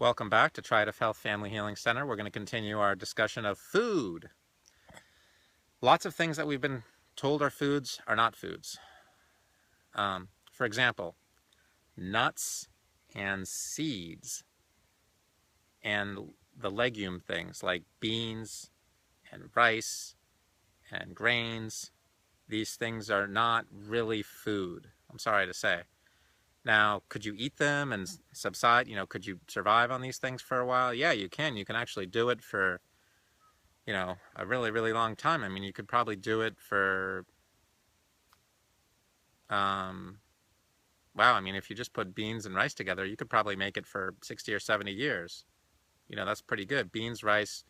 Welcome back to Triad Health Family Healing Center. We're going to continue our discussion of food. Lots of things that we've been told are foods are not foods. For example, nuts and seeds and the legume things like beans and rice and grains. These things are not really food, I'm sorry to say. Now, could you eat them and subside? Could you survive on these things for a while? Yeah, you can. You can actually do it for a really, really long time. I mean, you could probably do it for, um, wow, I mean, if you just put beans and rice together, you could probably make it for 60 or 70 years. That's pretty good. Beans, rice,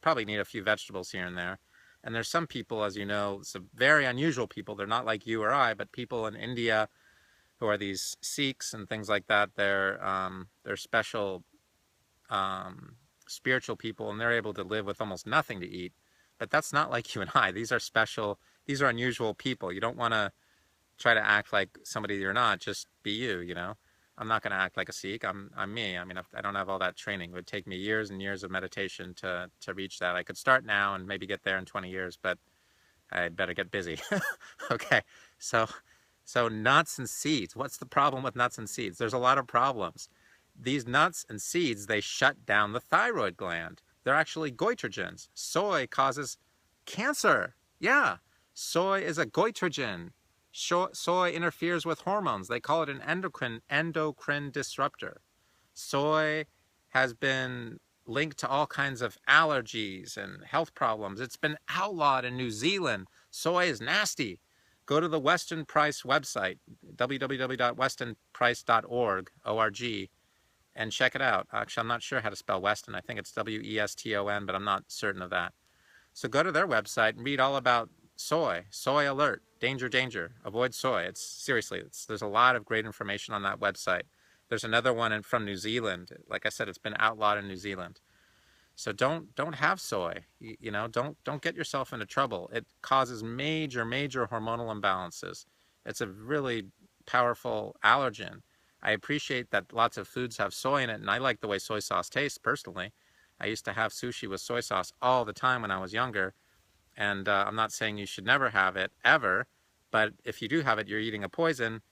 probably need a few vegetables here and there. And there's some people, as you know, some very unusual people. They're not like you or I, but people in India who are these Sikhs and things like that. They're special spiritual people, and they're able to live with almost nothing to eat. But that's not like you and I. These are special, these are unusual people. You don't want to try to act like somebody you're not. Just be you. I'm not going to act like a Sikh. I'm me. I mean, I don't have all that training. It would take me years and years of meditation to reach that. I could start now and maybe get there in 20 years, but I'd better get busy. Okay, so nuts and seeds. What's the problem with nuts and seeds? There's a lot of problems. These nuts and seeds, they shut down the thyroid gland. They're actually goitrogens. Soy causes cancer. Yeah, soy is a goitrogen. Soy interferes with hormones. They call it an endocrine disruptor. Soy has been linked to all kinds of allergies and health problems. It's been outlawed in New Zealand. Soy is nasty. Go to the Weston Price website, www.westonprice.org, and check it out. Actually, I'm not sure how to spell Weston. I think it's Weston, but I'm not certain of that. So go to their website and read all about soy. Soy alert. Danger, danger. Avoid soy. There's a lot of great information on that website. There's another one from New Zealand. Like I said, it's been outlawed in New Zealand. So don't have soy. Don't get yourself into trouble. It causes major hormonal imbalances. It's a really powerful allergen. I appreciate that lots of foods have soy in it, and I like the way soy sauce tastes personally. I used to have sushi with soy sauce all the time when I was younger, and I'm not saying you should never have it ever, but if you do have it, you're eating a poison.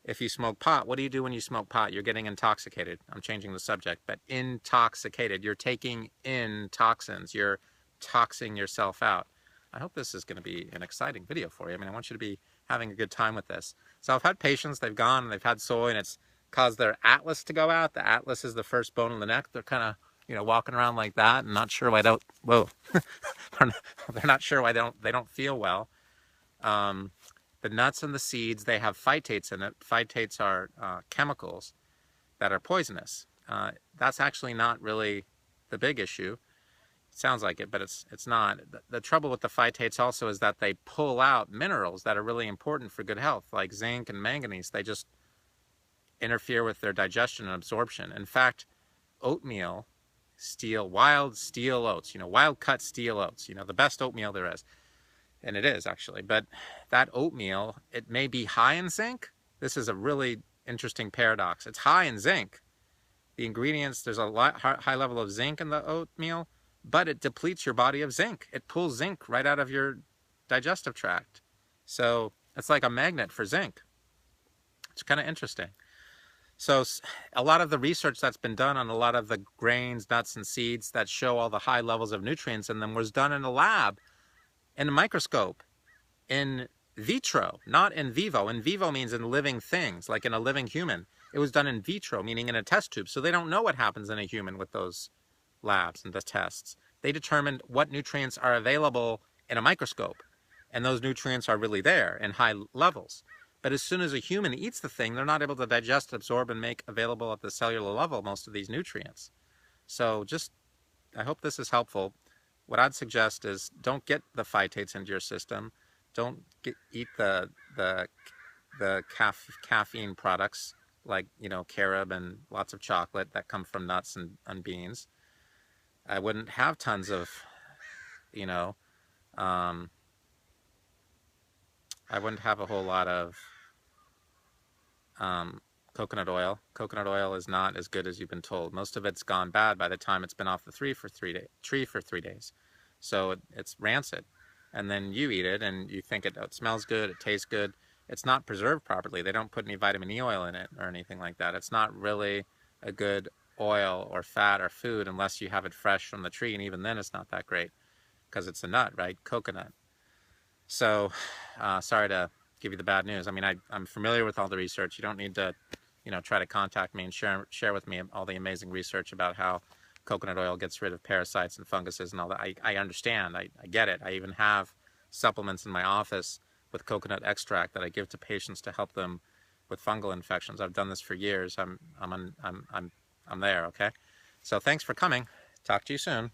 If you smoke pot, what do you do when you smoke pot? You're getting intoxicated. I'm changing the subject, but intoxicated. You're taking in toxins. You're toxing yourself out. I hope this is going to be an exciting video for you. I mean, I want you to be having a good time with this. So I've had patients, they've gone and they've had soy, and it's caused their atlas to go out. The atlas is the first bone in the neck. They're kind of, walking around like that and not sure why they're not sure why they don't feel well. The nuts and the seeds, they have phytates in it. Phytates are chemicals that are poisonous. That's actually not really the big issue. It sounds like it, but it's not. The trouble with the phytates also is that they pull out minerals that are really important for good health, like zinc and manganese. They just interfere with their digestion and absorption. In fact, oatmeal, wild steel oats, wild cut steel oats, the best oatmeal there is. And it is actually, but that oatmeal, it may be high in zinc. This is a really interesting paradox. It's high in zinc. The ingredients, there's a high level of zinc in the oatmeal, but it depletes your body of zinc. It pulls zinc right out of your digestive tract. So it's like a magnet for zinc. It's kind of interesting. So a lot of the research that's been done on a lot of the grains, nuts, and seeds that show all the high levels of nutrients in them was done in a lab, in a microscope, in vitro, not in vivo. In vivo means in living things, like in a living human. It was done in vitro, meaning in a test tube. So they don't know what happens in a human with those labs and the tests. They determined what nutrients are available in a microscope, and those nutrients are really there in high levels. But as soon as a human eats the thing, they're not able to digest, absorb, and make available at the cellular level most of these nutrients. So I hope this is helpful. What I'd suggest is don't get the phytates into your system. Don't eat the caffeine products like, carob and lots of chocolate that come from nuts and beans. I wouldn't have tons of, I wouldn't have a whole lot of coconut oil. Coconut oil is not as good as you've been told. Most of it's gone bad by the time it's been off the tree for 3 days. So it's rancid. And then you eat it and you think it smells good, it tastes good. It's not preserved properly. They don't put any vitamin E oil in it or anything like that. It's not really a good oil or fat or food unless you have it fresh from the tree, and even then it's not that great because it's a nut, right? Coconut. So, sorry to give you the bad news. I mean, I'm familiar with all the research. You don't need to, try to contact me and share with me all the amazing research about how coconut oil gets rid of parasites and funguses and all that. I understand. I get it. I even have supplements in my office with coconut extract that I give to patients to help them with fungal infections. I've done this for years. I'm there. Okay. So thanks for coming. Talk to you soon.